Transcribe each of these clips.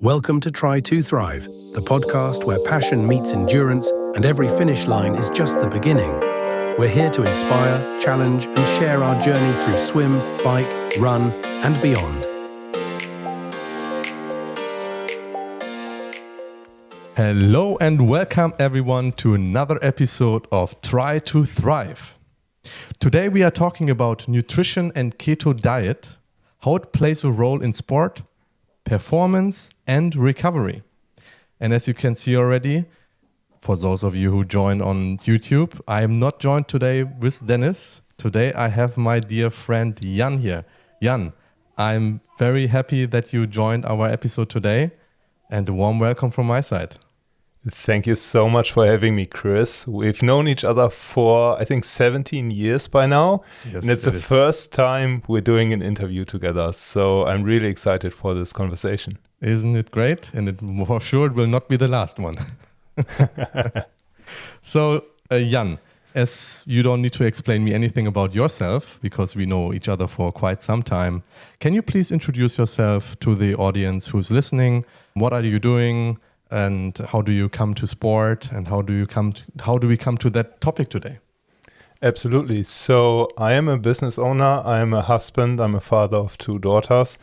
Welcome to Try to Thrive, the podcast where passion meets endurance and every finish line is just the beginning. We're here to inspire, challenge, and share our journey through swim, bike, run, and beyond. Hello and welcome everyone to another episode of Try to Thrive. Today we are talking about nutrition and keto diet, how it plays a role in sport, performance and recovery. And as you can see already, for those of you who join on YouTube, I am not joined today with Dennis. Today I have my dear friend Jan here. Jan, I'm very happy that you joined our episode today, and a warm welcome from my side. Thank you so much for having me, Chris. We've known each other for, I think, 17 years by now. Yes, and it's the first time we're doing an interview together. So I'm really excited for this conversation. Isn't it great? And for sure it will not be the last one. So, Jan, as you don't need to explain me anything about yourself, because we know each other for quite some time, can you please introduce yourself to the audience who's listening? What are you doing? And how do you come to sport? And how do we come to that topic today? Absolutely. So I am a business owner. I'm a husband. I'm a father of 2 daughters.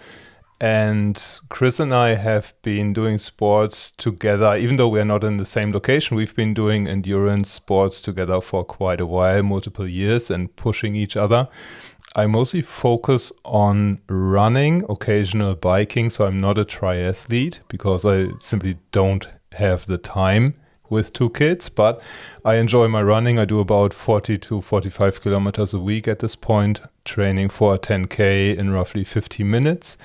And Chris and I have been doing sports together, even though we are not in the same location. We've been doing endurance sports together for quite a while, multiple years, and pushing each other. I mostly focus on running, occasional biking, so I'm not a triathlete because I simply don't have the time with 2 kids, but I enjoy my running. I do about 40 to 45 kilometers a week at this point, training for a 10K in roughly 50 minutes.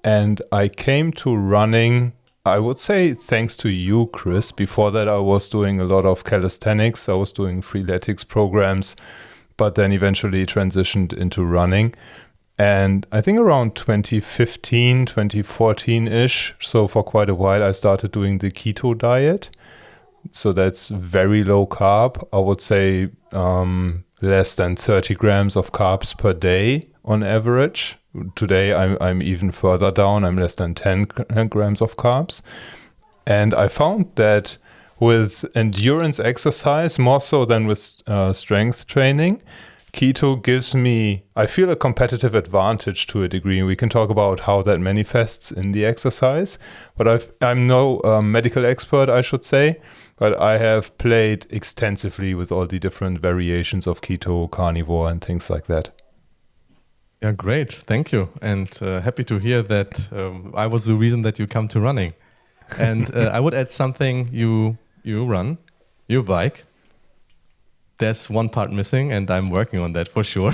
And I came to running, I would say, thanks to you, Chris. Before that, I was doing a lot of calisthenics. I was doing freeletics programs, but then eventually transitioned into running. And I think around 2015, 2014-ish, so for quite a while, I started doing the keto diet. So that's very low carb. I would say less than 30 grams of carbs per day on average. Today, I'm even further down. I'm less than 10 grams of carbs. And I found that with endurance exercise, more so than with strength training, keto gives me, I feel, a competitive advantage to a degree. We can talk about how that manifests in the exercise. But I'm no medical expert, I should say, but I have played extensively with all the different variations of keto, carnivore, and things like that. Yeah, great. Thank you. And happy to hear that I was the reason that you come to running. And I would add something. You run, you bike. There's one part missing, and I'm working on that for sure.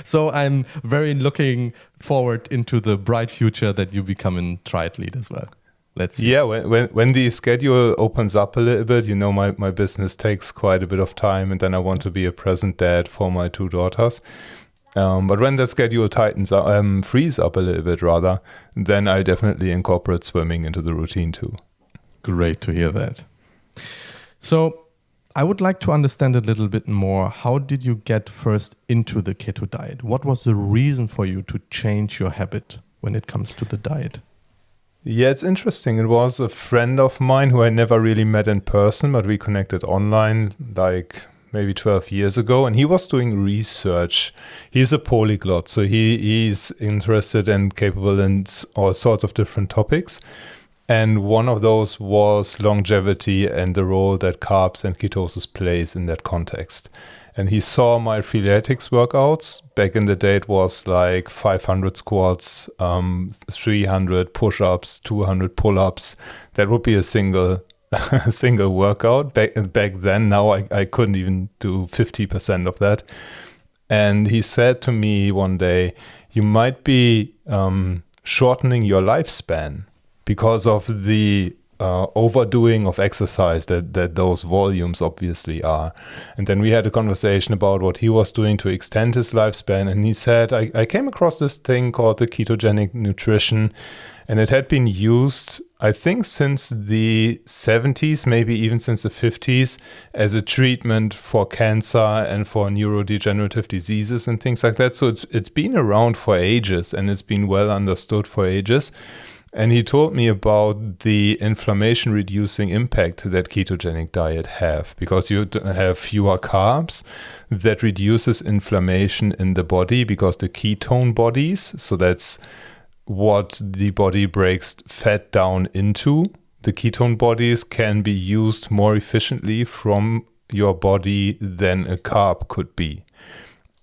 So I'm very looking forward into the bright future that you become a triathlete as well. Let's see. Yeah, when the schedule opens up a little bit, you know, my business takes quite a bit of time, and then I want to be a present dad for my 2 daughters. But when the schedule frees up a little bit rather, then I definitely incorporate swimming into the routine too. Great to hear that. So I would like to understand a little bit more. How did you get first into the keto diet? What was the reason for you to change your habit when it comes to the diet? Yeah, it's interesting. It was a friend of mine who I never really met in person, but we connected online like maybe 12 years ago, and he was doing research. He's a polyglot, so he's interested and capable in all sorts of different topics. And one of those was longevity and the role that carbs and ketosis plays in that context. And he saw my freeletics workouts. Back in the day, it was like 500 squats, 300 push-ups, 200 pull-ups. That would be a single workout back then. Now I couldn't even do 50% of that. And he said to me one day, you might be shortening your lifespan because of the overdoing of exercise that those volumes obviously are. And then we had a conversation about what he was doing to extend his lifespan. And he said, I came across this thing called the ketogenic nutrition, and it had been used, I think, since the 70s, maybe even since the 50s, as a treatment for cancer and for neurodegenerative diseases and things like that. So it's been around for ages, and it's been well understood for ages. And he told me about the inflammation reducing impact that ketogenic diet have, because you have fewer carbs that reduces inflammation in the body, because the ketone bodies, so that's what the body breaks fat down into, the ketone bodies can be used more efficiently from your body than a carb could be.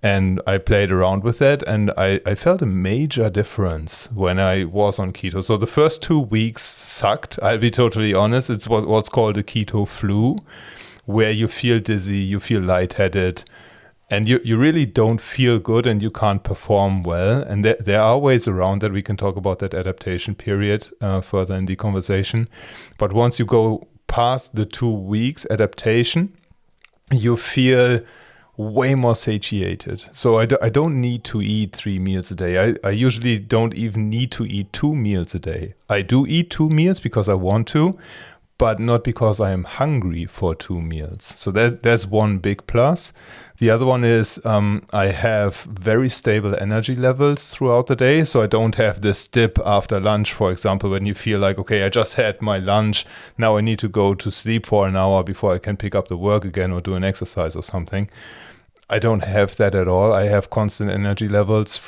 And I played around with that, and I felt a major difference when I was on keto. So the first 2 weeks sucked, I'll be totally honest. It's what's called a keto flu, where you feel dizzy, you feel lightheaded, and you really don't feel good and you can't perform well. And there are ways around that. We can talk about that adaptation period further in the conversation. But once you go past the 2 weeks adaptation, you feel way more satiated. So I don't need to eat 3 meals a day. I usually don't even need to eat 2 meals a day. I do eat 2 meals because I want to, but not because I am hungry for 2 meals. So that's one big plus. The other one is I have very stable energy levels throughout the day. So I don't have this dip after lunch, for example, when you feel like, okay, I just had my lunch. Now I need to go to sleep for an hour before I can pick up the work again or do an exercise or something. I don't have that at all. I have constant energy levels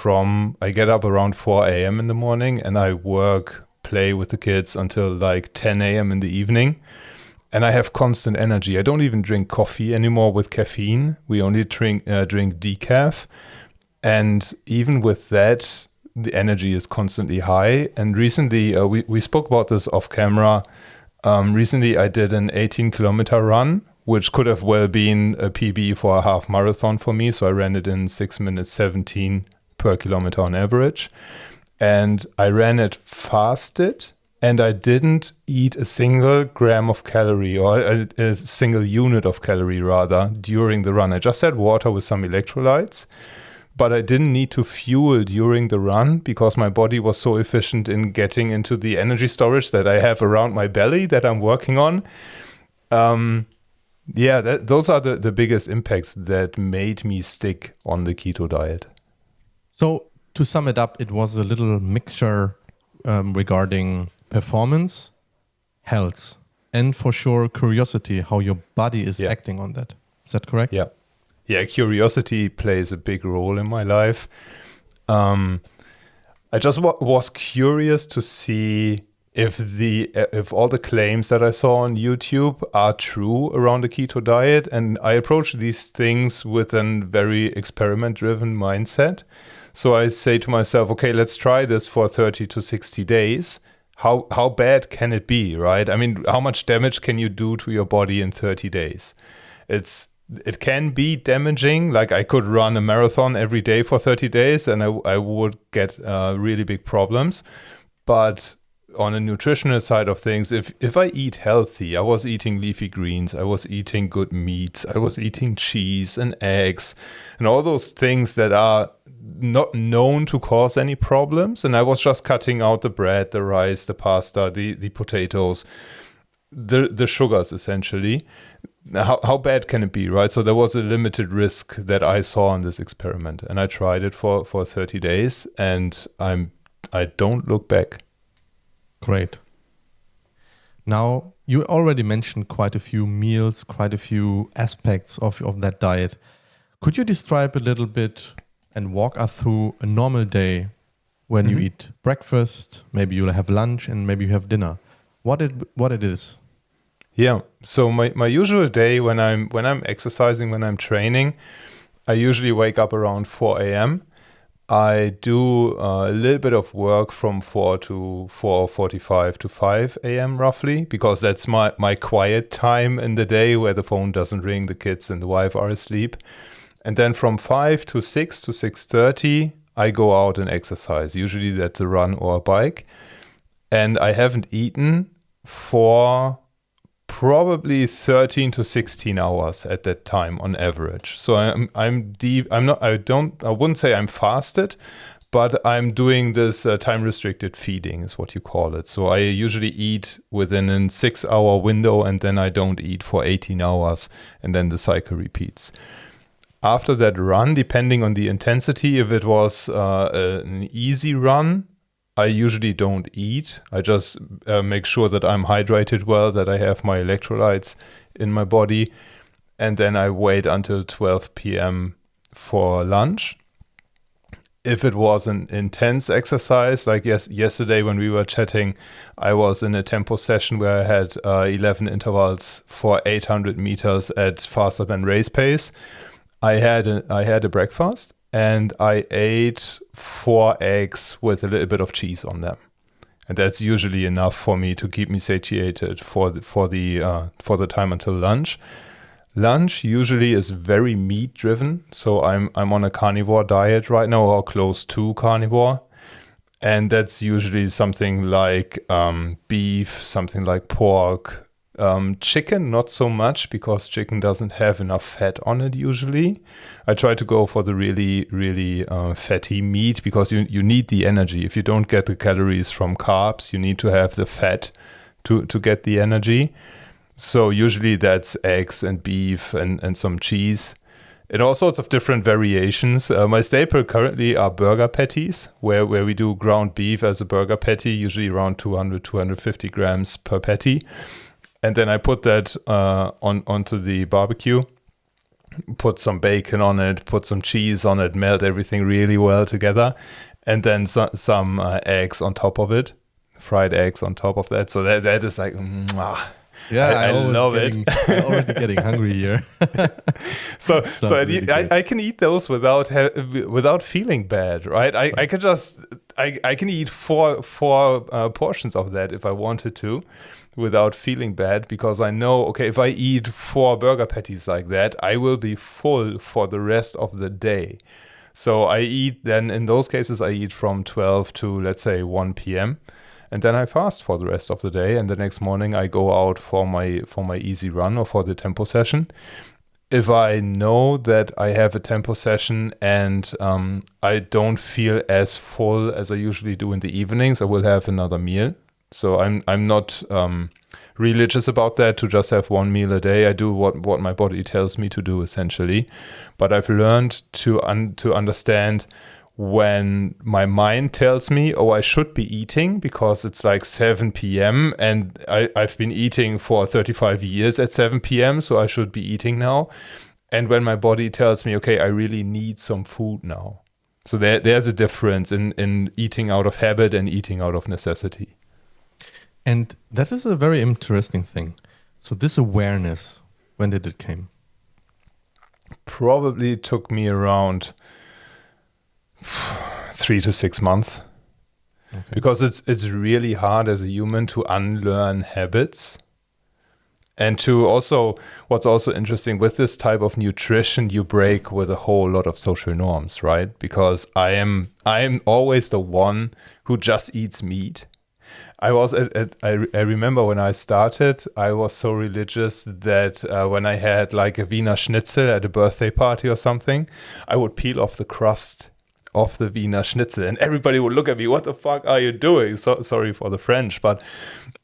I get up around 4 a.m. in the morning and I play with the kids until like 10 a.m. in the evening. And I have constant energy. I don't even drink coffee anymore with caffeine. We only drink decaf. And even with that, the energy is constantly high. And recently, we spoke about this off camera. Recently, I did an 18-kilometer run, which could have well been a PB for a half marathon for me. So I ran it in 6 minutes 17 per kilometer on average. And I ran it fasted, and I didn't eat a single gram of calorie, or a single unit of calorie rather, during the run. I just had water with some electrolytes, but I didn't need to fuel during the run because my body was so efficient in getting into the energy storage that I have around my belly that I'm working on. Those are the biggest impacts that made me stick on the keto diet. So to sum it up, it was a little mixture regarding performance, health, and for sure curiosity, how your body is acting on that. Is that correct? Yeah, curiosity plays a big role in my life. I just was curious to see if all the claims that I saw on YouTube are true around the keto diet. And I approach these things with a very experiment-driven mindset. So I say to myself, okay, let's try this for 30 to 60 days. How bad can it be, right? I mean, how much damage can you do to your body in 30 days? It can be damaging. Like I could run a marathon every day for 30 days and I would get really big problems. But on a nutritional side of things, if I eat healthy, I was eating leafy greens, I was eating good meats, I was eating cheese and eggs and all those things that are not known to cause any problems. And I was just cutting out the bread, the rice, the pasta, the potatoes, the sugars essentially. How bad can it be, right? So there was a limited risk that I saw in this experiment, and I tried it for 30 days, and I don't look back. Great. Now, you already mentioned quite a few meals, quite a few aspects of that diet. Could you describe a little bit and walk us through a normal day when you eat breakfast, maybe you'll have lunch, and maybe you have dinner? What it is? Yeah. So my usual day when I'm exercising, when I'm training, I usually wake up around 4 a.m. I do a little bit of work from 4 to 4:45 to 5 a.m. roughly, because that's my quiet time in the day where the phone doesn't ring, the kids and the wife are asleep. And then from 5 to 6 to 6:30, I go out and exercise. Usually that's a run or a bike. And I haven't eaten for probably 13 to 16 hours at that time on average. So I'm deep. I wouldn't say I'm fasted, but I'm doing this time restricted feeding is what you call it. So I usually eat within a 6-hour window, and then I don't eat for 18 hours, and then the cycle repeats. After that run, depending on the intensity, if it was an easy run, I usually don't eat. I just make sure that I'm hydrated well, that I have my electrolytes in my body. And then I wait until 12 p.m. for lunch. If it was an intense exercise, like yesterday when we were chatting, I was in a tempo session where I had 11 intervals for 800 meters at faster than race pace. I had a breakfast and I ate 4 eggs with a little bit of cheese on them, and that's usually enough for me to keep me satiated for the time until lunch. Lunch usually is very meat driven, so I'm on a carnivore diet right now, or close to carnivore, and that's usually something like beef, something like pork, chicken not so much because chicken doesn't have enough fat on it usually. I try to go for the really fatty meat because you need the energy. If you don't get the calories from carbs, you need to have the fat to get the energy. So usually that's eggs and beef and some cheese and all sorts of different variations. My staple currently are burger patties, where we do ground beef as a burger patty, usually around 200-250 grams per patty. And then I put that onto the barbecue, put some bacon on it, put some cheese on it, melt everything really well together, and then some eggs on top of it, fried eggs on top of that. So that is like, mwah. Yeah, I love it. I'm already getting hungry here. So really I can eat those without feeling bad, right? I can just I can eat four portions of that if I wanted to, without feeling bad, because I know, okay, if I eat 4 burger patties like that, I will be full for the rest of the day. So I eat then, in those cases, I eat from 12 to, let's say, 1 p.m. And then I fast for the rest of the day. And the next morning I go out for my easy run or for the tempo session. If I know that I have a tempo session and I don't feel as full as I usually do in the evenings, I will have another meal. So I'm not religious about that, to just have one meal a day. I do what my body tells me to do, essentially. But I've learned to understand when my mind tells me, oh, I should be eating because it's like 7 p.m. and I've been eating for 35 years at 7 p.m., so I should be eating now. And when my body tells me, okay, I really need some food now. So there's a difference in eating out of habit and eating out of necessity. And that is a very interesting thing. So this awareness, when did it come? Probably took me around 3 to 6 months. Okay. Because it's really hard as a human to unlearn habits. And to also, what's also interesting with this type of nutrition, you break with a whole lot of social norms, right? Because I am always the one who just eats meat. I remember when I started, I was so religious that when I had like a Wiener Schnitzel at a birthday party or something, I would peel off the crust of the Wiener Schnitzel, and everybody would look at me, what the fuck are you doing? So sorry for the French, but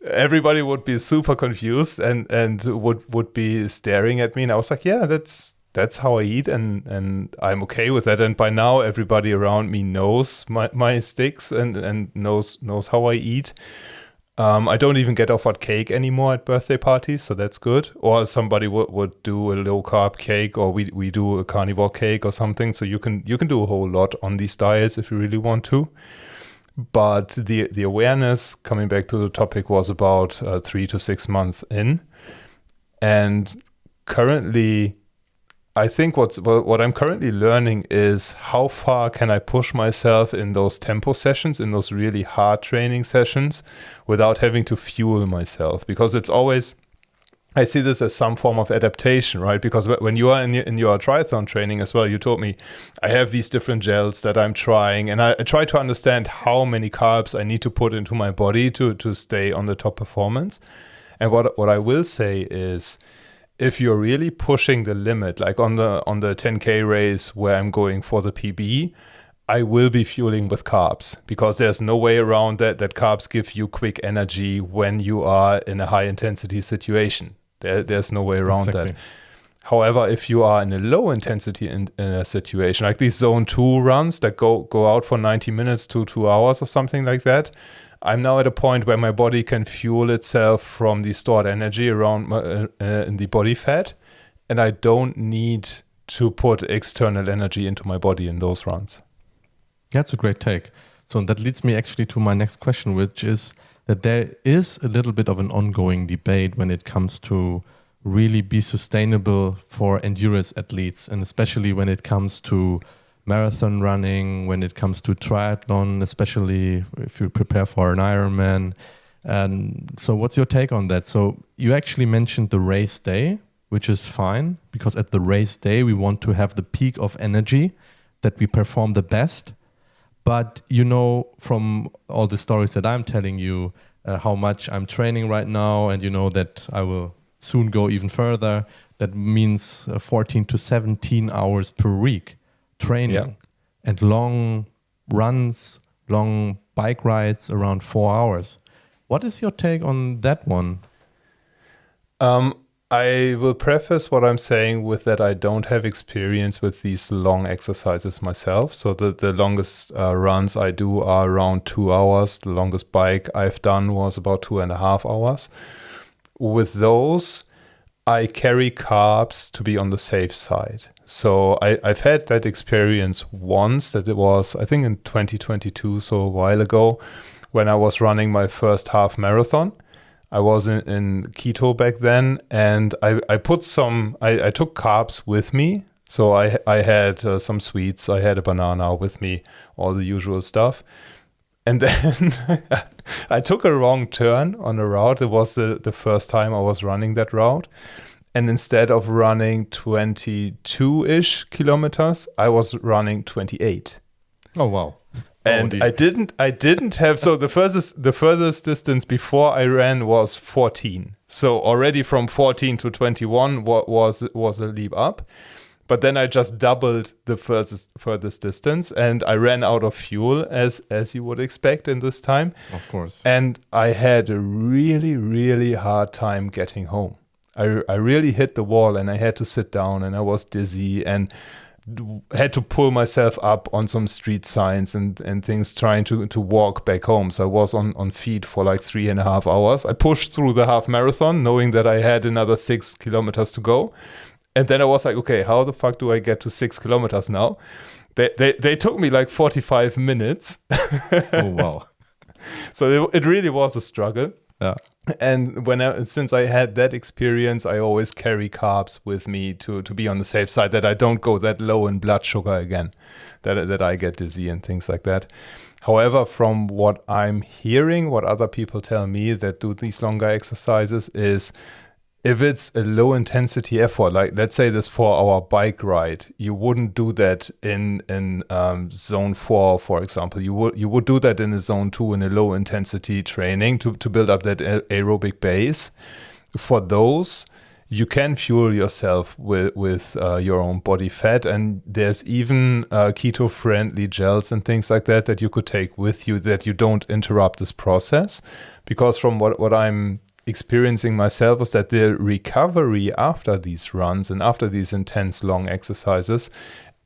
everybody would be super confused and would be staring at me, and I was like, yeah, that's how I eat, and I'm okay with that. And by now everybody around me knows my sticks and knows how I eat. I don't even get offered cake anymore at birthday parties, so that's good. Or somebody would do a low-carb cake, or we do a carnivore cake or something. So you can do a whole lot on these diets if you really want to. But the awareness, coming back to the topic, was about 3 to 6 months in. And currently, I think what I'm currently learning is how far can I push myself in those tempo sessions, in those really hard training sessions, without having to fuel myself. Because it's always, I see this as some form of adaptation, right? Because when you are in your triathlon training as well, you told me, I have these different gels that I'm trying, and I try to understand how many carbs I need to put into my body to stay on the top performance. And what I will say is, if you're really pushing the limit, like on the 10K race where I'm going for the PB, I will be fueling with carbs, because there's no way around that carbs give you quick energy when you are in a high intensity situation. There's no way around that. However, if you are in a low intensity in a situation, like these zone 2 runs that go out for 90 minutes to 2 hours or something like that, I'm now at a point where my body can fuel itself from the stored energy around in the body fat, and I don't need to put external energy into my body in those runs. That's a great take. So that leads me actually to my next question, which is that there is a little bit of an ongoing debate when it comes to really be sustainable for endurance athletes, and especially when it comes to marathon running, when it comes to triathlon, especially if you prepare for an Ironman. And so what's your take on that? So you actually mentioned the race day, which is fine, because at the race day, we want to have the peak of energy that we perform the best. But you know, from all the stories that I'm telling you, how much I'm training right now, and you know that I will soon go even further. That means 14 to 17 hours per week training and long runs, long bike rides around 4 hours. What is your take on that one? I will preface what I'm saying with that I don't have experience with these long exercises myself. So the longest runs I do are around 2 hours. The longest bike I've done was about 2.5 hours. With those, I carry carbs to be on the safe side. So I've had that experience once, that it was, I think in 2022, so a while ago, when I was running my first half marathon. I was in keto back then, and I took carbs with me. So I had some sweets, I had a banana with me, all the usual stuff. And then I took a wrong turn on a route. It was the first time I was running that route. And instead of running 22-ish kilometers, I was running 28. Oh, wow. And I didn't have, so the furthest distance before I ran was 14. So already from 14 to 21 was a leap up. But then I just doubled the furthest distance, and I ran out of fuel, as you would expect in this time. Of course. And I had a really, really hard time getting home. I really hit the wall, and I had to sit down, and I was dizzy, and had to pull myself up on some street signs and things, trying to walk back home. So I was on feet for like 3.5 hours. I pushed through the half marathon, knowing that I had another 6 kilometers to go. And then I was like, okay, how the fuck do I get to 6 kilometers now? They took me like 45 minutes. Oh, wow. So it really was a struggle. Yeah. And since I had that experience, I always carry carbs with me to be on the safe side, that I don't go that low in blood sugar again, that I get dizzy and things like that. However, from what I'm hearing, what other people tell me that do these longer exercises, is if it's a low intensity effort, like let's say this 4-hour bike ride, you wouldn't do that in zone 4, for example. You would do that in a zone 2 in a low intensity training to build up that aerobic base. For those, you can fuel yourself with your own body fat, and there's even keto friendly gels and things like that you could take with you, that you don't interrupt this process. Because from what I'm experiencing myself is that the recovery after these runs and after these intense long exercises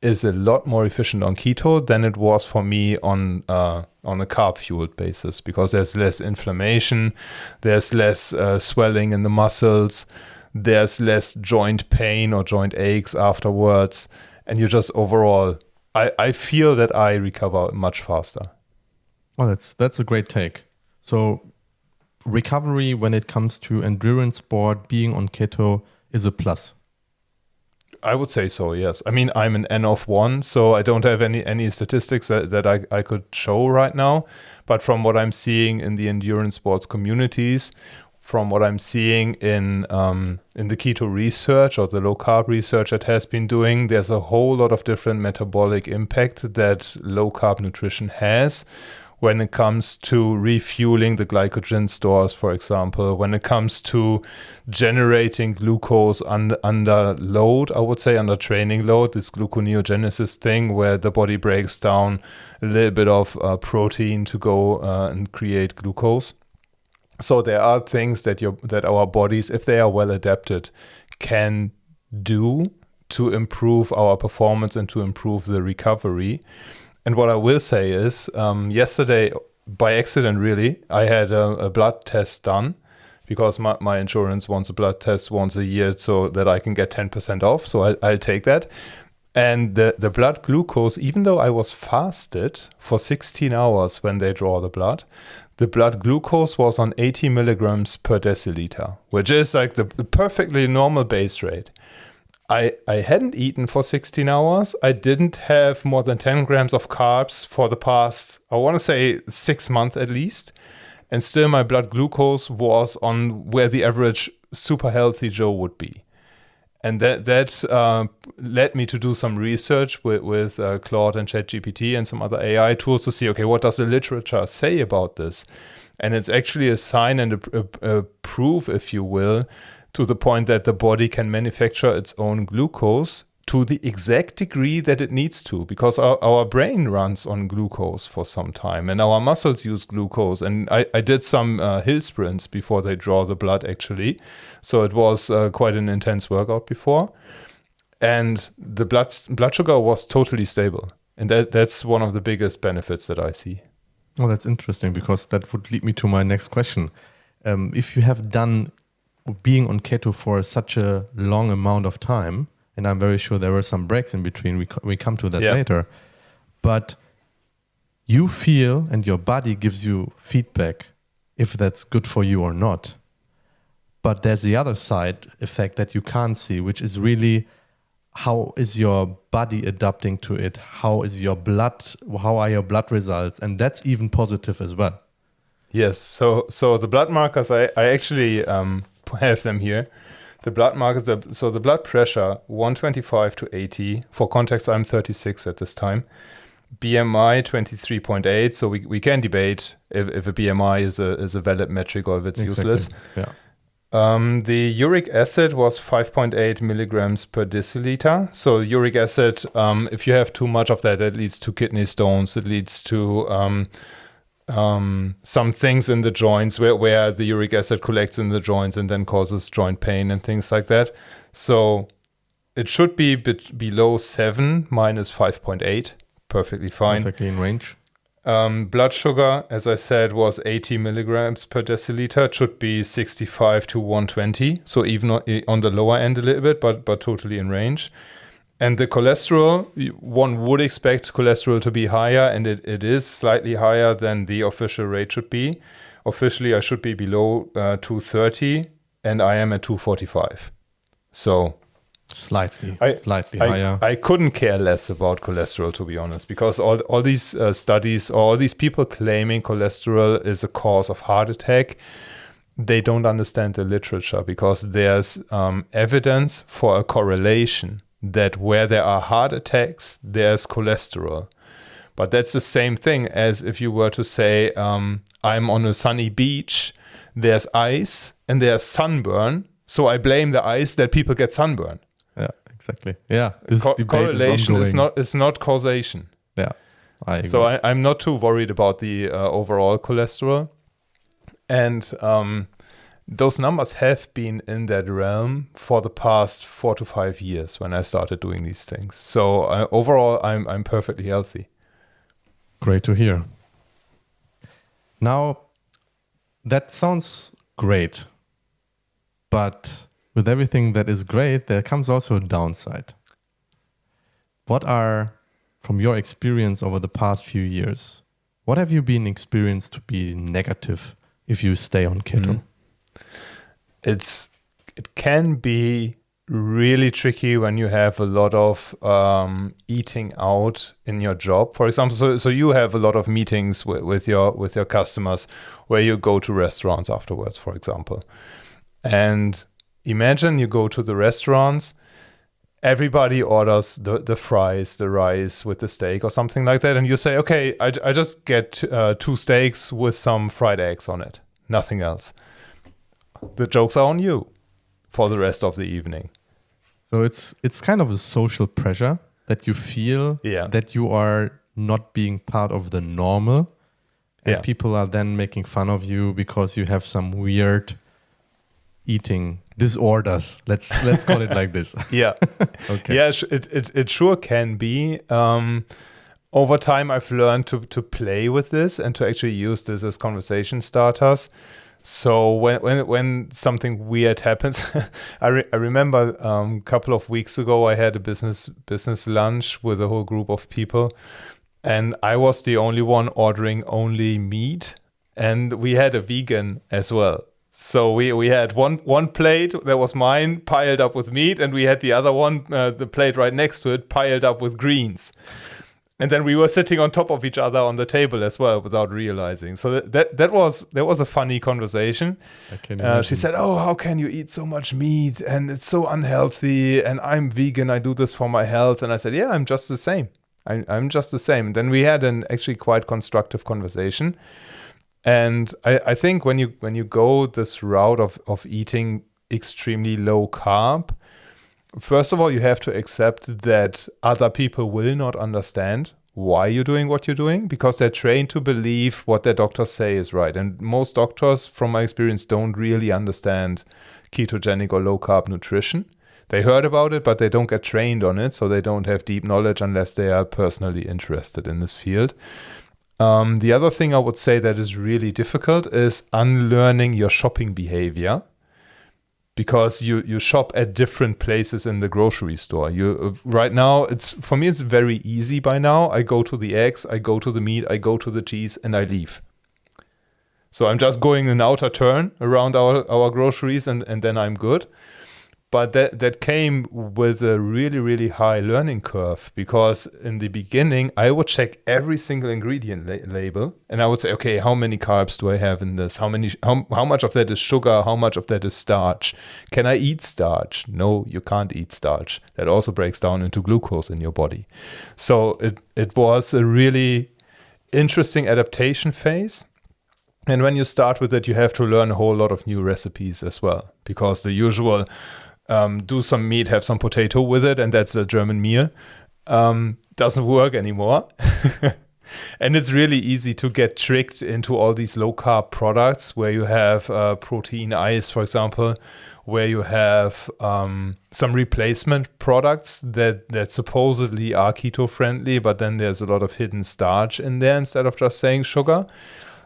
is a lot more efficient on keto than it was for me on a carb fueled basis, because there's less inflammation, there's less swelling in the muscles, there's less joint pain or joint aches afterwards, and you just overall, I feel that I recover much faster. Well, that's a great take. So recovery when it comes to endurance sport, being on keto is a plus. I would say so, yes. I mean, I'm an N of 1, so I don't have any statistics that I could show right now. But from what I'm seeing in the endurance sports communities, from what I'm seeing in the keto research or the low-carb research that has been doing, there's a whole lot of different metabolic impact that low-carb nutrition has, when it comes to refueling the glycogen stores, for example, when it comes to generating glucose under load, I would say under training load, this gluconeogenesis thing where the body breaks down a little bit of protein to go and create glucose. So there are things that our bodies, if they are well adapted, can do to improve our performance and to improve the recovery. And what I will say is, yesterday, by accident really, I had a blood test done because my insurance wants a blood test once a year so that I can get 10% off. So I'll take that. And the blood glucose, even though I was fasted for 16 hours when they draw the blood glucose was on 80 milligrams per deciliter, which is like the perfectly normal base rate. I hadn't eaten for 16 hours. I didn't have more than 10 grams of carbs for the past, I want to say 6 months at least. And still my blood glucose was on where the average super healthy Joe would be. And that led me to do some research with Claude and ChatGPT and some other AI tools to see, okay, what does the literature say about this? And it's actually a sign and a proof, if you will, to the point that the body can manufacture its own glucose to the exact degree that it needs to, because our brain runs on glucose for some time and our muscles use glucose. And I did some hill sprints before they draw the blood, actually. So it was quite an intense workout before. And the blood sugar was totally stable. And that's one of the biggest benefits that I see. Oh, that's interesting, because that would lead me to my next question. If you have done being on keto for such a long amount of time, and I'm very sure there were some breaks in between, we come to that later, but you feel and your body gives you feedback if that's good for you or not. But there's the other side effect that you can't see, which is really how is your body adapting to it? How are your blood results? And that's even positive as well. Yes, so the blood markers, I actually have them here. The blood markers, so the blood pressure, 125 to 80. For context, I'm 36 at this time. BMI, 23.8. So we can debate if a BMI is a valid metric or if it's useless. Yeah. The uric acid was 5.8 milligrams per deciliter. So uric acid, if you have too much of that, that leads to kidney stones. It leads to some things in the joints where the uric acid collects in the joints and then causes joint pain and things like that. So it should be below 7, minus 5.8, perfectly fine. Perfectly in range. Blood sugar, as I said, was 80 milligrams per deciliter. It should be 65 to 120, so even on the lower end a little bit, but totally in range. And the cholesterol, one would expect cholesterol to be higher, and it is slightly higher than the official rate should be. Officially, I should be below 230, and I am at 245. So slightly higher. I couldn't care less about cholesterol, to be honest, because all these studies, all these people claiming cholesterol is a cause of heart attack, they don't understand the literature, because there's evidence for a correlation that where there are heart attacks, there's cholesterol. But that's the same thing as if you were to say, I'm on a sunny beach, there's ice and there's sunburn, so I blame the ice that people get sunburn. Yeah, exactly. Yeah, this debate correlation is not causation. Yeah, I agree. So I'm not too worried about the overall cholesterol. And those numbers have been in that realm for the past 4 to 5 years when I started doing these things. So overall, I'm perfectly healthy. Great to hear. Now, that sounds great, but with everything that is great, there comes also a downside. What are, from your experience over the past few years, what have you been experienced to be negative if you stay on keto? It can be really tricky when you have a lot of eating out in your job. For example, so you have a lot of meetings with your customers where you go to restaurants afterwards, for example. And imagine you go to the restaurants, everybody orders the fries, the rice with the steak or something like that. And you say, okay, I just get 2 steaks with some fried eggs on it, nothing else. The jokes are on you for the rest of the evening. So it's kind of a social pressure that you feel that you are not being part of the normal, and people are then making fun of you because you have some weird eating disorders. Let's call it like this. Yeah. Okay. Yeah, it sure can be. Over time, I've learned to play with this and to actually use this as conversation starters. So when something weird happens, I remember a couple of weeks ago, I had a business lunch with a whole group of people, and I was the only one ordering only meat, and we had a vegan as well. So we had one plate that was mine piled up with meat, and we had the other one, the plate right next to it, piled up with greens. And then we were sitting on top of each other on the table as well without realizing. So that was a funny conversation. She said, "Oh, how can you eat so much meat? And it's so unhealthy. And I'm vegan. I do this for my health." And I said, "Yeah, I'm just the same. I'm just the same." And then we had an actually quite constructive conversation. And I think when you go this route of eating extremely low carb, first of all, you have to accept that other people will not understand why you're doing what you're doing because they're trained to believe what their doctors say is right. And most doctors, from my experience, don't really understand ketogenic or low carb nutrition. They heard about it, but they don't get trained on it, so they don't have deep knowledge unless they are personally interested in this field. The other thing I would say that is really difficult is unlearning your shopping behavior. Because you shop at different places in the grocery store. Right now, for me, it's very easy by now. I go to the eggs, I go to the meat, I go to the cheese, and I leave. So I'm just going an outer turn around our groceries, and then I'm good. But that came with a really, really high learning curve because in the beginning, I would check every single ingredient label and I would say, okay, how many carbs do I have in this? How much of that is sugar? How much of that is starch? Can I eat starch? No, you can't eat starch. That also breaks down into glucose in your body. So it was a really interesting adaptation phase. And when you start with it, you have to learn a whole lot of new recipes as well because the usual do some meat, have some potato with it, and that's a German meal. Doesn't work anymore. And it's really easy to get tricked into all these low-carb products where you have protein ice, for example, where you have some replacement products that supposedly are keto-friendly, but then there's a lot of hidden starch in there instead of just saying sugar.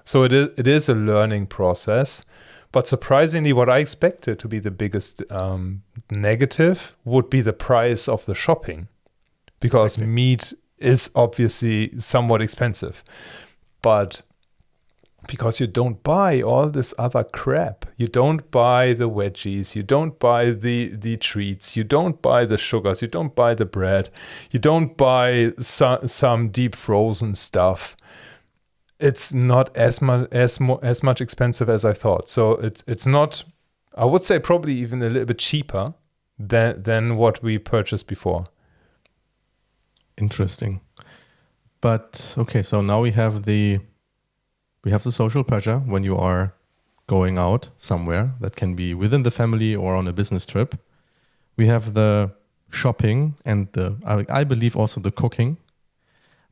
So it is a learning process. But surprisingly, what I expected to be the biggest negative would be the price of the shopping. Because meat is obviously somewhat expensive. But because you don't buy all this other crap. You don't buy the veggies. You don't buy the treats. You don't buy the sugars. You don't buy the bread. You don't buy some deep frozen stuff. It's not as much expensive as I thought. So it's not, I would say probably even a little bit cheaper than what we purchased before. Interesting. But okay, so now we have the social pressure when you are going out somewhere. That can be within the family or on a business trip. We have the shopping and I believe also the cooking.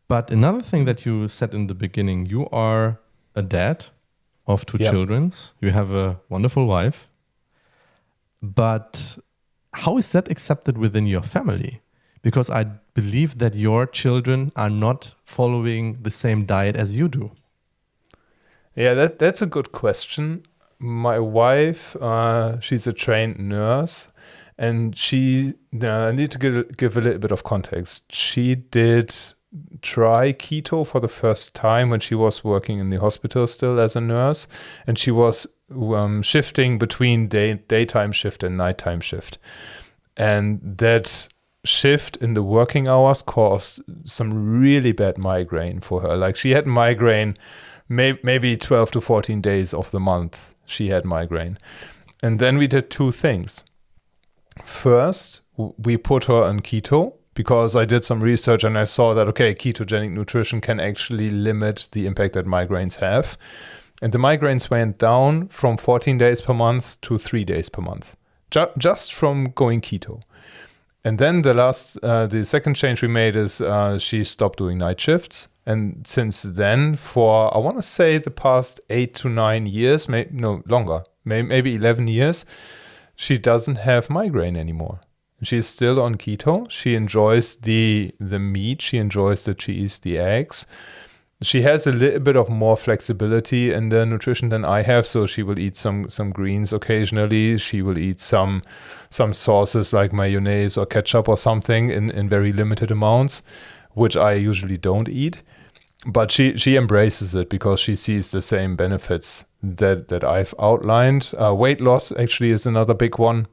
But another thing that you said in the beginning, you are a dad of two children. You have a wonderful wife. But how is that accepted within your family? Because I believe that your children are not following the same diet as you do. Yeah, that's a good question. My wife, she's a trained nurse. And I need to give a little bit of context. She did try keto for the first time when she was working in the hospital still as a nurse, and she was shifting between daytime shift and nighttime shift, and that shift in the working hours caused some really bad migraine for her. Like she had migraine maybe 12 to 14 days of the month she had migraine. And then we did two things. First, we put her on keto because I did some research and I saw that, okay, ketogenic nutrition can actually limit the impact that migraines have. And the migraines went down from 14 days per month to 3 days per month, just from going keto. And then the second change we made is she stopped doing night shifts. And since then, for, I want to say the past 8 to 9 years, maybe 11 years, she doesn't have migraine anymore. She's still on keto. She enjoys the meat. She enjoys the cheese, the eggs. She has a little bit of more flexibility in the nutrition than I have. So she will eat some greens occasionally. She will eat some sauces like mayonnaise or ketchup or something in very limited amounts, which I usually don't eat. But she embraces it because she sees the same benefits that I've outlined. Weight loss actually is another big one.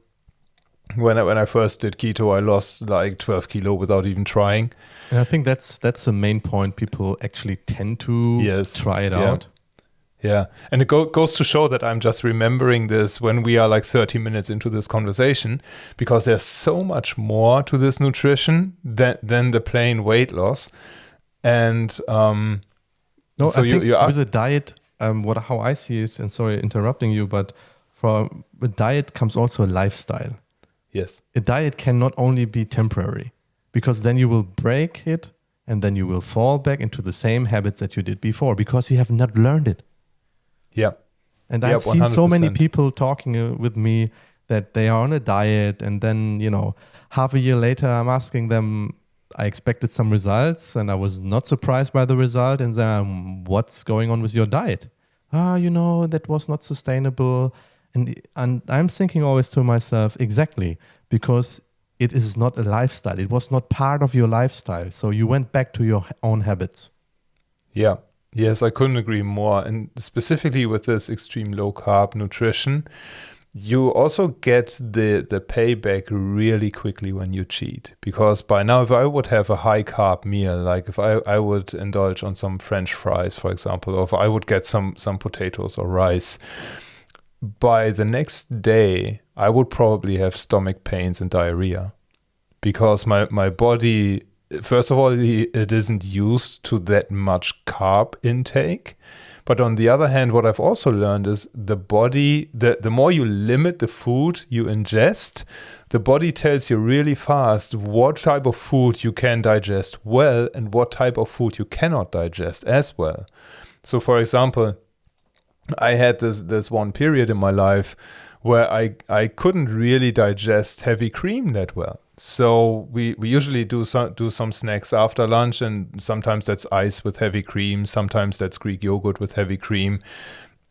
When I first did keto, I lost like 12 kilo without even trying. And I think that's the main point. People actually tend to try it out. Yeah. And it goes to show that I'm just remembering this when we are like 30 minutes into this conversation, because there's so much more to this nutrition than the plain weight loss. And I think with a diet, how I see it, and sorry interrupting you, but from a diet comes also a lifestyle. Yes. A diet can not only be temporary, because then you will break it and then you will fall back into the same habits that you did before because you have not learned it. Yeah. And I've seen 100%. so many people talking with me that they are on a diet, and then, half a year later I'm asking them, I expected some results and I was not surprised by the result, and then what's going on with your diet? That was not sustainable. And I'm thinking always to myself, exactly, because it is not a lifestyle. It was not part of your lifestyle. So you went back to your own habits. Yeah. Yes, I couldn't agree more. And specifically with this extreme low carb nutrition, you also get the payback really quickly when you cheat. Because by now, if I would have a high carb meal, like if I would indulge on some French fries, for example, or if I would get some potatoes or rice, by the next day, I would probably have stomach pains and diarrhea, because my body, first of all, it isn't used to that much carb intake. But on the other hand, what I've also learned is the body, the more you limit the food you ingest, the body tells you really fast what type of food you can digest well and what type of food you cannot digest as well. So for example, I had this one period in my life where I couldn't really digest heavy cream that well. So we usually do some snacks after lunch, and sometimes that's ice with heavy cream, sometimes that's Greek yogurt with heavy cream.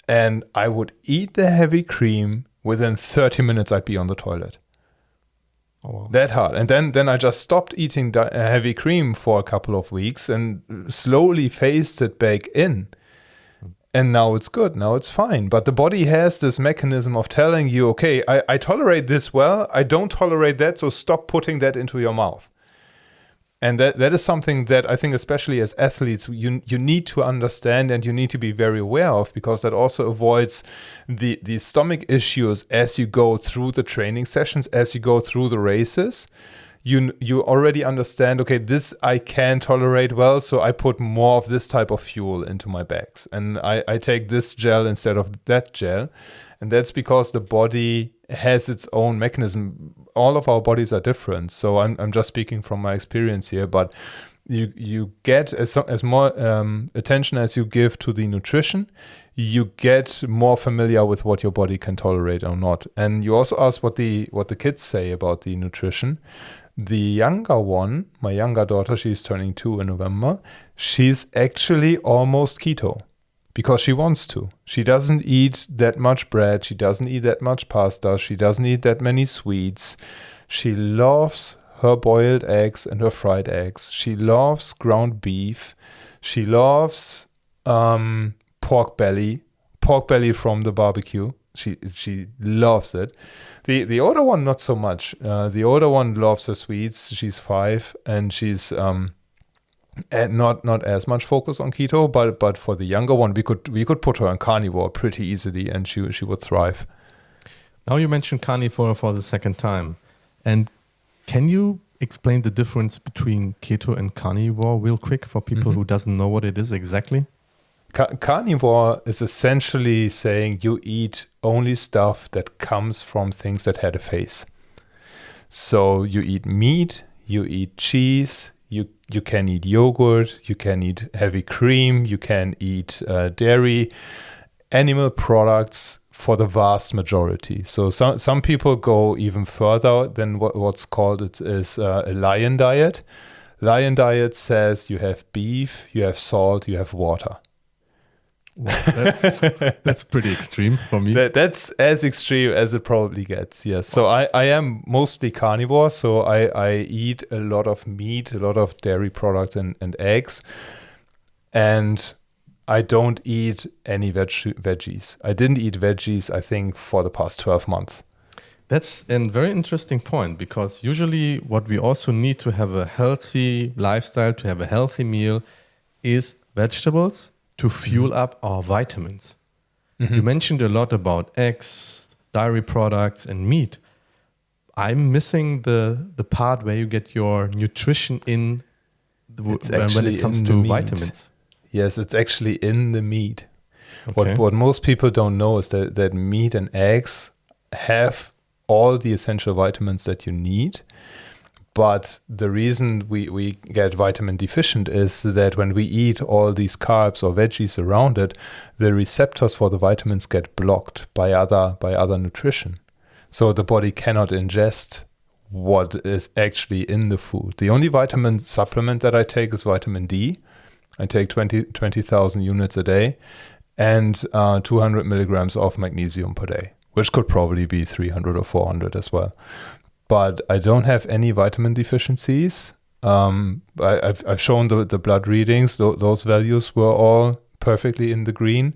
And I would eat the heavy cream, within 30 minutes I'd be on the toilet. Oh, wow. That hard. And then I just stopped eating heavy cream for a couple of weeks and slowly phased it back in. And now it's good. Now it's fine. But the body has this mechanism of telling you, okay, I tolerate this well. I don't tolerate that. So stop putting that into your mouth. And that is something that I think, especially as athletes, you need to understand and you need to be very aware of, because that also avoids the stomach issues as you go through the training sessions, as you go through the races. You already understand, okay, this I can tolerate well, so I put more of this type of fuel into my bags. And I take this gel instead of that gel. And that's because the body has its own mechanism. All of our bodies are different. So I'm just speaking from my experience here, but you get as more attention as you give to the nutrition, you get more familiar with what your body can tolerate or not. And you also ask what the kids say about the nutrition. The younger one, my younger daughter, she's turning 2 in November. She's actually almost keto because she wants to. She doesn't eat that much bread. She doesn't eat that much pasta. She doesn't eat that many sweets. She loves her boiled eggs and her fried eggs. She loves ground beef. She loves pork belly from the barbecue. She loves it. The older one, not so much. The older one loves her sweets. She's 5, and she's not as much focus on keto. But for the younger one, we could put her on carnivore pretty easily, and she would thrive. Now you mentioned carnivore for the second time, and can you explain the difference between keto and carnivore real quick for people who doesn't know what it is exactly? Carnivore is essentially saying you eat only stuff that comes from things that had a face. So you eat meat, you eat cheese, you can eat yogurt, you can eat heavy cream, you can eat dairy, animal products for the vast majority. So some people go even further than what's called a lion diet. Lion diet says you have beef, you have salt, you have water. Well, that's pretty extreme for me. That's as extreme as it probably gets, yes. So I am mostly carnivore, so I eat a lot of meat, a lot of dairy products and eggs. And I don't eat any veggies. I didn't eat veggies, I think, for the past 12 months. That's a very interesting point, because usually what we also need to have a healthy lifestyle, to have a healthy meal, is vegetables to fuel up our vitamins. Mm-hmm. You mentioned a lot about eggs, dairy products, and meat. I'm missing the part where you get your nutrition in when it comes to vitamins. Yes, it's actually in the meat. Okay. What most people don't know is that meat and eggs have all the essential vitamins that you need. But the reason we get vitamin deficient is that when we eat all these carbs or veggies around it, the receptors for the vitamins get blocked by other nutrition. So the body cannot ingest what is actually in the food. The only vitamin supplement that I take is vitamin D. I take 20,000 units a day and 200 milligrams of magnesium per day, which could probably be 300 or 400 as well. But I don't have any vitamin deficiencies. I've shown the blood readings. Those values were all perfectly in the green.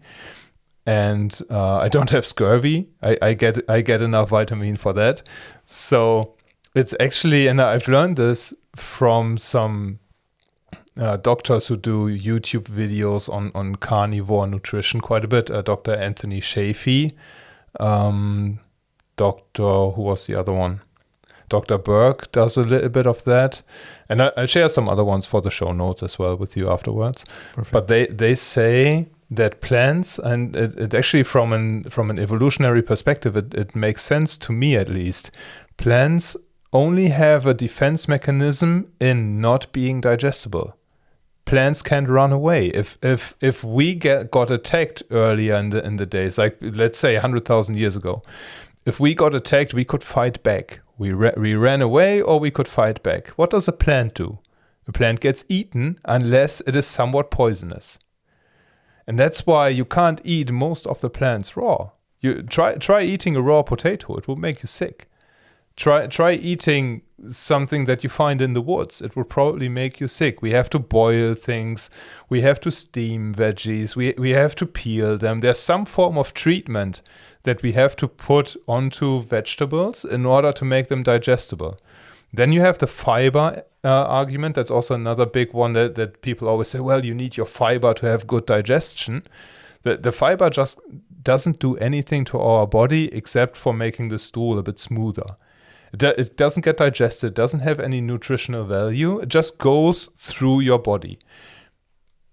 And I don't have scurvy. I get enough vitamin for that. So it's actually, and I've learned this from some doctors who do YouTube videos on carnivore nutrition quite a bit. Dr. Anthony Shafee, who was the other one? Dr. Burke does a little bit of that. And I'll share some other ones for the show notes as well with you afterwards. Perfect. But they say that plants, and it actually from an evolutionary perspective, it makes sense to me at least, plants only have a defense mechanism in not being digestible. Plants can't run away. If we got attacked earlier in the days, like let's say 100,000 years ago, if we got attacked, we could fight back. We ran away, or we could fight back. What does a plant do? A plant gets eaten unless it is somewhat poisonous. And that's why you can't eat most of the plants raw. You try eating a raw potato, it will make you sick. Try eating something that you find in the woods. It will probably make you sick. We have to boil things. We have to steam veggies. We have to peel them. There's some form of treatment that we have to put onto vegetables in order to make them digestible. Then you have the fiber argument. That's also another big one that people always say, well, you need your fiber to have good digestion. The fiber just doesn't do anything to our body except for making the stool a bit smoother. It doesn't get digested, doesn't have any nutritional value. It just goes through your body.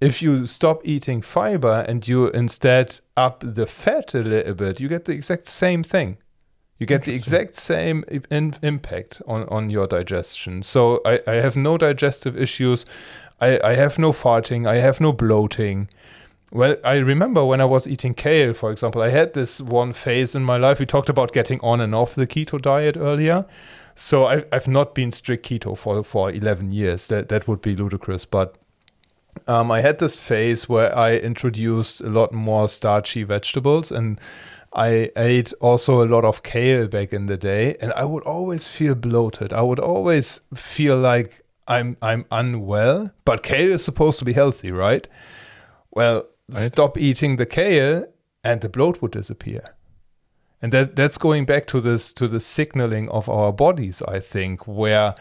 If you stop eating fiber and you instead up the fat a little bit, you get the exact same thing. You get the exact same impact on your digestion. So I have no digestive issues. I have no farting. I have no bloating. Well, I remember when I was eating kale, for example, I had this one phase in my life. We talked about getting on and off the keto diet earlier. So I've not been strict keto for 11 years. That would be ludicrous. But I had this phase where I introduced a lot more starchy vegetables, and I ate also a lot of kale back in the day, and I would always feel bloated. I would always feel like I'm unwell, but kale is supposed to be healthy, right? Well, stop eating the kale and the bloat would disappear. And that's going back to the signaling of our bodies, I think, where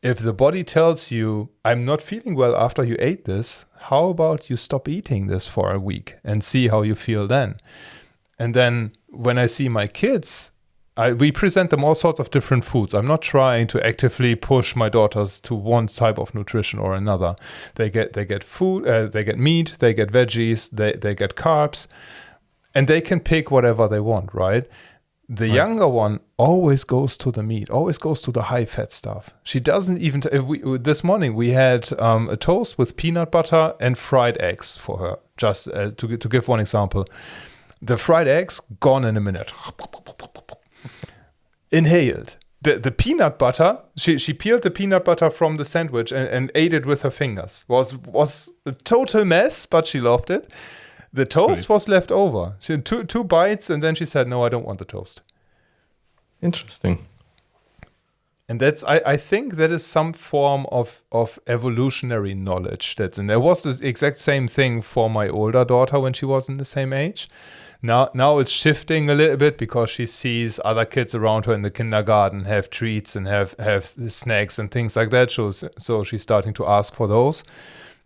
if the body tells you, I'm not feeling well after you ate this, how about you stop eating this for a week and see how you feel then? And then when I see my kids, we present them all sorts of different foods. I'm not trying to actively push my daughters to one type of nutrition or another. They get food, they get meat, they get veggies, they get carbs, and they can pick whatever they want, right? The younger one always goes to the meat, always goes to the high-fat stuff. She doesn't even... this morning we had a toast with peanut butter and fried eggs for her, just to give one example. The fried eggs, gone in a minute. Inhaled. The peanut butter, she peeled the peanut butter from the sandwich and ate it with her fingers. Was a total mess, but she loved it. The toast was left over. She had two bites, and then she said, no, I don't want the toast. Interesting. And that's, I think that is some form of evolutionary knowledge that's in there. Was the exact same thing for my older daughter when she was in the same age. Now it's shifting a little bit because she sees other kids around her in the kindergarten have treats and have snacks and things like that. So she's starting to ask for those.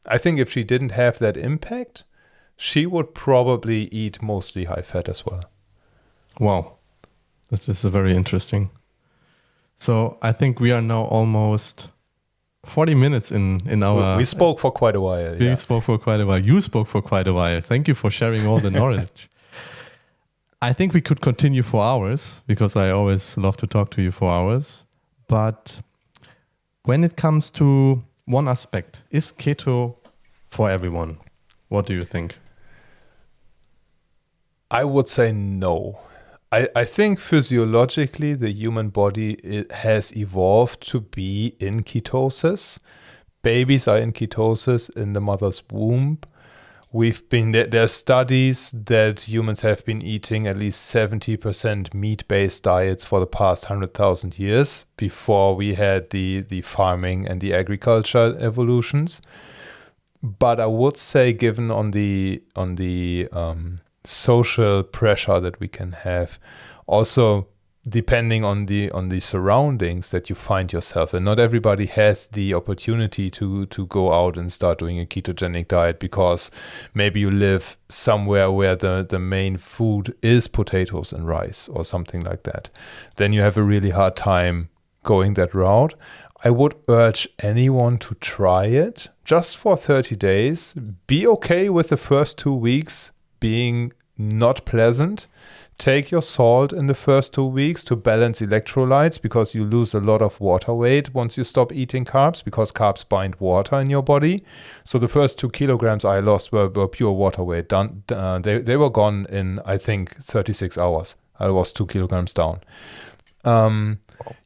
I think if she didn't have that impact, she would probably eat mostly high fat as well. Wow. This is very interesting. So I think we are now almost 40 minutes in our... We spoke for quite a while. We spoke for quite a while. You spoke for quite a while. Thank you for sharing all the knowledge. I think we could continue for hours because I always love to talk to you for hours. But when it comes to one aspect, is keto for everyone? What do you think? I would say no. I think physiologically the human body has evolved to be in ketosis. Babies are in ketosis in the mother's womb. There are studies that humans have been eating at least 70% meat-based diets for the past 100,000 years before we had the farming and the agriculture evolutions. But I would say, given on the social pressure that we can have, also depending on the surroundings that you find yourself in. Not everybody has the opportunity to go out and start doing a ketogenic diet because maybe you live somewhere where the main food is potatoes and rice or something like that. Then you have a really hard time going that route. I would urge anyone to try it just for 30 days. Be okay with the first 2 weeks being not pleasant. Take your salt in the first 2 weeks to balance electrolytes because you lose a lot of water weight once you stop eating carbs because carbs bind water in your body. So the first 2 kilograms I lost were pure water weight. They were gone in, I think, 36 hours. I lost 2 kilograms down.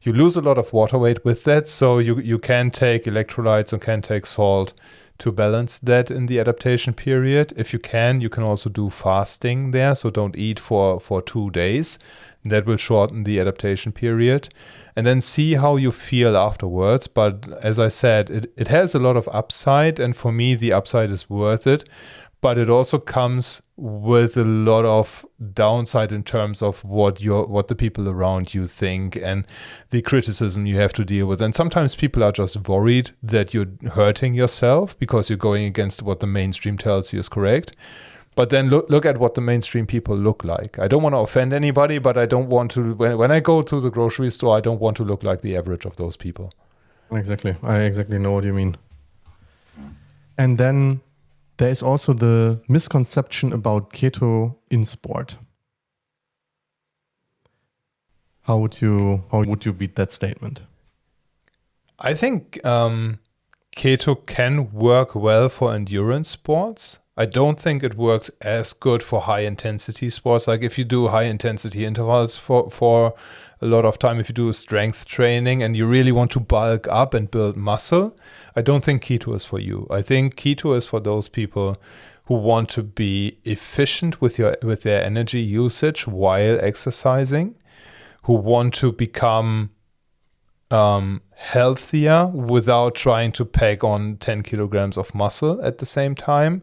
You lose a lot of water weight with that, so you can take electrolytes and can take salt to balance that in the adaptation period. If you can also do fasting there, so don't eat for 2 days. That will shorten the adaptation period. And then see how you feel afterwards. But as I said, it has a lot of upside, and for me the upside is worth it. But it also comes with a lot of downside in terms of what the people around you think and the criticism you have to deal with. And sometimes people are just worried that you're hurting yourself because you're going against what the mainstream tells you is correct. But then look at what the mainstream people look like. I don't want to offend anybody, but I don't want to, when I go to the grocery store, I don't want to look like the average of those people. Exactly. I exactly know what you mean. And then there is also the misconception about keto in sport. How would you beat that statement? I think keto can work well for endurance sports. I don't think it works as good for high intensity sports. Like if you do high intensity intervals for a lot of time, if you do strength training and you really want to bulk up and build muscle, I don't think keto is for you. I think keto is for those people who want to be efficient with their energy usage while exercising, who want to become healthier without trying to pack on 10 kilograms of muscle at the same time,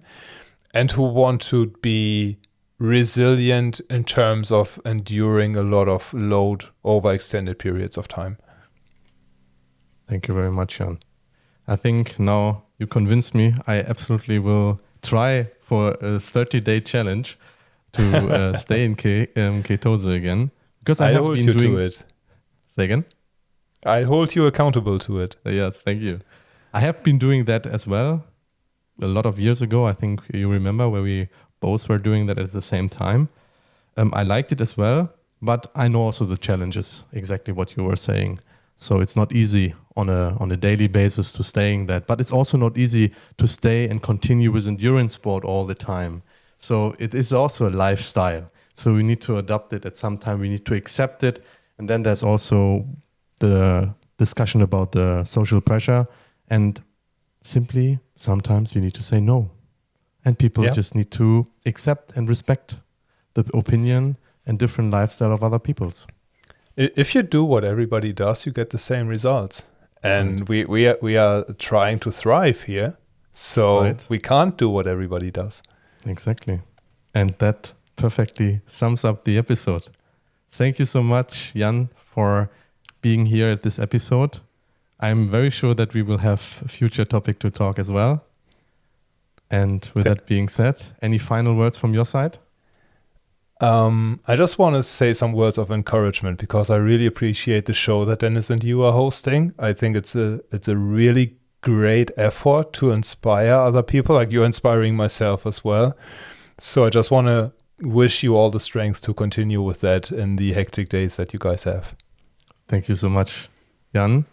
and who want to be resilient in terms of enduring a lot of load over extended periods of time. Thank you very much, Jan. I think now you convinced me. I absolutely will try for a 30-day challenge to stay in ketose again. Because I have hold been you doing to it. Say again? I hold you accountable to it. Yes, thank you. I have been doing that as well a lot of years ago. I think you remember where we both were doing that at the same time. I liked it as well, but I know also the challenges, exactly what you were saying. So it's not easy on a daily basis to staying that, but it's also not easy to stay and continue with endurance sport all the time. So it is also a lifestyle. So we need to adopt it at some time. We need to accept it. And then there's also the discussion about the social pressure. And simply, sometimes we need to say no. And people just need to accept and respect the opinion and different lifestyle of other people's. If you do what everybody does, you get the same results. And we are trying to thrive here. So we can't do what everybody does. Exactly. And that perfectly sums up the episode. Thank you so much, Jan, for being here at this episode. I'm very sure that we will have a future topic to talk as well. And with that being said, any final words from your side? I just want to say some words of encouragement because I really appreciate the show that Dennis and you are hosting. I think it's a really great effort to inspire other people. Like you're inspiring myself as well. So I just want to wish you all the strength to continue with that in the hectic days that you guys have. Thank you so much, Jan.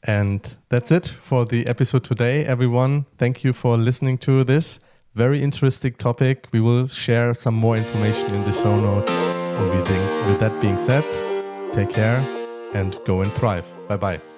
And that's it for the episode today, everyone. Thank you for listening to this very interesting topic. We will share some more information in the show notes. And with that being said, take care and go and thrive. Bye-bye.